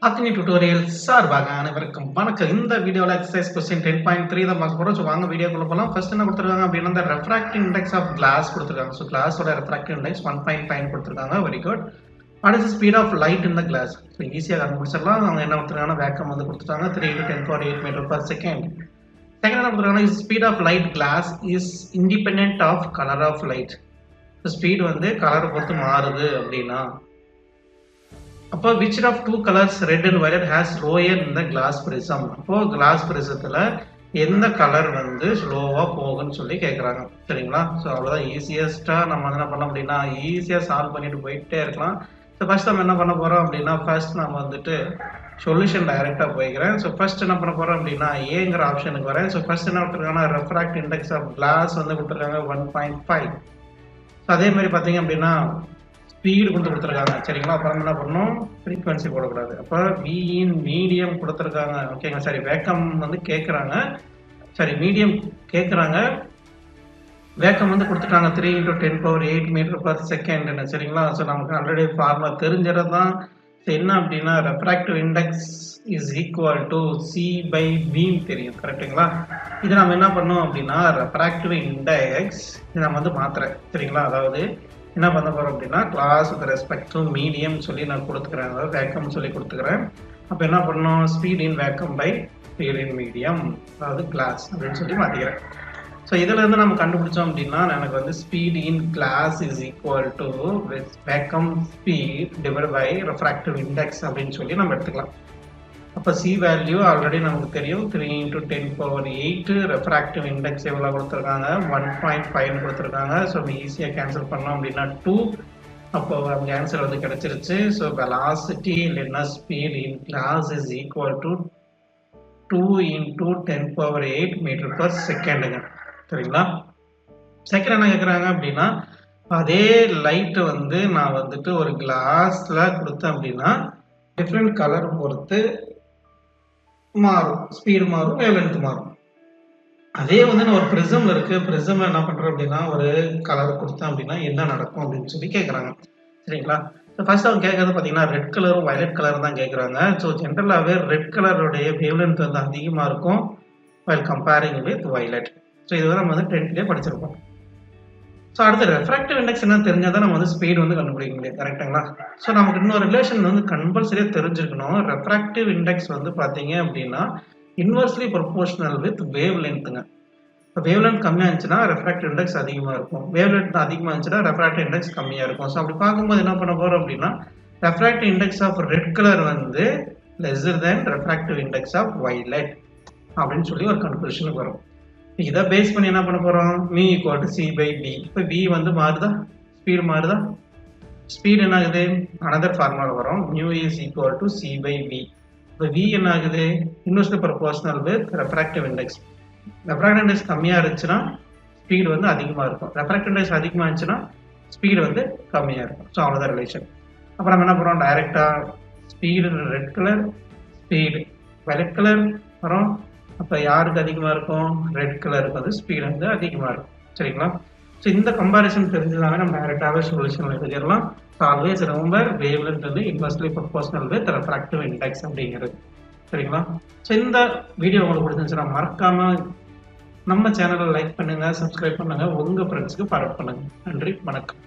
Athini tutorial சார்பாக அனைவருக்கும் வணக்கம். இந்த வீடியோல எக்ஸர்சைஸ் क्वेश्चन 10.3 தான் பார்க்க போறோம். சோ வாங்க வீடியோக்குள்ள போலாம். ஃபர்ஸ்ட் என்ன கொடுத்திருக்காங்க அப்படினா the refractive index of glass கொடுத்திருக்காங்க. சோ glass ஓட refractive index 1.5 கொடுத்திருக்காங்க. Very good. What is the speed of light in the glass? So ஈஸியா கண்டுபிடிச்சிடலாம். அவங்க என்ன கொடுத்திருக்காங்க வேக்கம் வந்து கொடுத்துட்டாங்க 3 × 10⁸ மீட்டர் per second. செகண்ட் என்ன கொடுத்திருக்காங்க speed of light glass is independent of color of light. So speed வந்து கலரை பொறுத்து மாறுது அப்படினா அப்போ which of two colors red and violet has lower in the glass prism? அப்போ glass prismத்துல எந்த கலர் வந்து ஸ்லோவா போகும்னு சொல்லி கேக்குறாங்க. சரிங்களா? சோ அவ்வளவுதான் ஈஸியஸ்டா நம்ம என்ன பண்ண முடியும்னா ஈஸியா சால்வ் பண்ணிட்டு போயிட்டே இருக்கலாம். சோ ஃபர்ஸ்ட் நம்ம என்ன பண்ண போறோம் அப்படினா ஃபர்ஸ்ட் நாம வந்துட்டு சொல்யூஷன் டைரக்டா போய்க்கிறேன். சோ ஃபர்ஸ்ட் என்ன பண்ண போறோம் அப்படினா ஏங்கற ஆப்ஷனுக்கு வரேன். சோ ஃபர்ஸ்ட் என்ன கொடுத்திருக்காங்கன்னா refractive index of glass வந்து கொடுத்திருக்காங்க 1.5. சோ அதே மாதிரி பாத்தீங்க அப்படினா ஸ்பீட் கொடுத்திருக்காங்க. சரிங்களா? அப்புறம் என்ன பண்ணனும் frequency போடக்கூடாது. அப்ப v in மீடியம் கொடுத்திருக்காங்க. ஓகேங்க. சரி வேக்கம் வந்து கேக்குறாங்க. சரி மீடியம் கேக்குறாங்க. வேக்கம் வந்து கொடுத்துட்டாங்க 3 × 10⁸ மீட்டர் per second ன்னு. சரிங்களா? சோ நமக்கு ஆல்ரெடி ஃபார்முலா தெரிஞ்சறதுதான். என்ன அப்படினா refractive index is equal to c/v தெரியும். கரெக்ட்டுங்களா? இது நாம என்ன பண்ணோம் அப்படினா refractive index இத நம்ம வந்து மாத்துறேன். சரிங்களா? அதாவது என்ன பண்ண போறோம் அப்படினா glass with respect to medium சொல்லி நான் கொடுத்துக்கிறேன். அதாவது வேக்கம் சொல்லி கொடுத்துக்கிறேன். அப்ப என்ன பண்ணனும் speed in vacuum by speed in medium அதாவது கிளாஸ் அப்படினு சொல்லி மாத்திக்கிறேன். சோ இதல இருந்து நம்ம கண்டுபிடிச்சோம் அப்படினா எனக்கு வந்து speed in glass is equal to vacuum speed divided by refractive index அப்படினு சொல்லி நம்ம எடுத்துக்கலாம். அப்ப c வேல்யூ ஆல்ரெடி நமக்கு தெரியும் 3 × 10⁸. refractive index எவ்வளவு கொடுத்திருக்காங்க 1.5 கொடுத்திருக்காங்க. சோ நம்ம ஈஸியா கேன்சல் பண்ணோம் அப்படினா 2. அப்போ அந்த ஆன்சர் வந்து கிடைச்சிருச்சு. சோ velocity இல்லனா speed in glass is equal to 2 × 10⁸ metre per second. சரிங்களா? செகண்ட் என்ன கேக்குறாங்க அப்படினா அதே லைட் வந்து நான் வந்துட்டு ஒரு கிளாஸ்ல கொடுத்தேன் அப்படினா டிஃபரண்ட் கலர் பொறுத்து மாறும். ஸ்பீட் மாறும், வேவ்லென்த் மாறும். அதே வந்து நான் ஒரு பிரிசம் இருக்கு. பிரிசம்ல என்ன பண்றேன் அப்படினா ஒரு கலர் கொடுத்தேன் அப்படினா என்ன நடக்கும் அப்படினு சொல்லி கேக்குறாங்க. சரிங்களா? ஃபர்ஸ்ட் அவங்க கேக்குறது பாத்தீங்கன்னா ரெட் கலரும் வயலட் கலரும் தான் கேக்குறாங்க. சோ ஜெனரலாவே ரெட் கலரோட வேவ்லென்த் வந்து அதிகமா இருக்கும் while comparing with violet. So இதுவரை நம்ம வந்து 10th லயே படிச்சிருப்போம். சோ அடுத்து refractive index என்ன தெரிஞ்சாதான் நம்ம வந்து ஸ்பீட் வந்து கண்டுபிடிக்க முடியும். கரெக்ட்டுங்களா? சோ நமக்கு இன்னொரு ரிலேஷன் வந்து கம்பல்சரியா தெரிஞ்சிருக்கணும். refractive index வந்து பாத்தீங்க அப்படினா inversely proportional with wavelengthங்க. wavelength கம்மியா இருந்துச்சுனா refractive index அதிகமா இருக்கும். wavelength அதிகமா இருந்துச்சுனா refractive index கம்மியா இருக்கும். சோ அப்படி பாக்கும்போது என்ன பண்ண போறோம் அப்படினா refractive index of red color வந்து lesser than refractive index of violet அப்படினு சொல்லி ஒரு கன்க்ளூஷனுக்கு வரும். இத பேஸ் பண்ணி என்ன பண்ண போறோம் v = c/v. இப்ப v வந்து மாறுதா? ஸ்பீட் மாறுதா? ஸ்பீட் என்ன ஆகுது? another ஃபார்முலா வரும் mu is equal to c/v. இப்ப v என்ன ஆகுது? inversely proportional with refractive index. refractive index கம்மியா இருந்துச்சுனா ஸ்பீட் வந்து அதிகமா இருக்கும். refractive index அதிகமா இருந்துச்சுனா ஸ்பீட் வந்து கம்மியா இருக்கும். சோ அவ்வளவுதான் ரிலேஷன். அப்ப நம்ம என்ன பண்றோம் டைரக்டா speed red colour, speed violet colour வரும். அப்ப யாருக்கு அதிகமா இருக்கும்? ரெட் கலருக்கு வந்து ஸ்பீட் வந்து அதிகமா இருக்கும். சரிங்களா? சோ இந்த கம்பேரிசன் தெரிஞ்சதாவே நம்ம டைரக்டாவே சொல்யூஷன் எழுதிடலாம். ஆல்வேஸ் ரிமெம்பர் வேவ்லென்த் வந்து inversely proportional with refractive index அப்படிங்கிறது. சரிங்களா? சோ இந்த வீடியோ உங்களுக்கு பிடிச்சிருந்துச்சுனா மறக்காம நம்ம சேனலை லைக் பண்ணுங்க, சப்ஸ்கிரைப் பண்ணுங்க, உங்க ஃப்ரெண்ட்ஸ்க்கு ஃபார்வர்ட் பண்ணுங்க. நன்றி, வணக்கம்.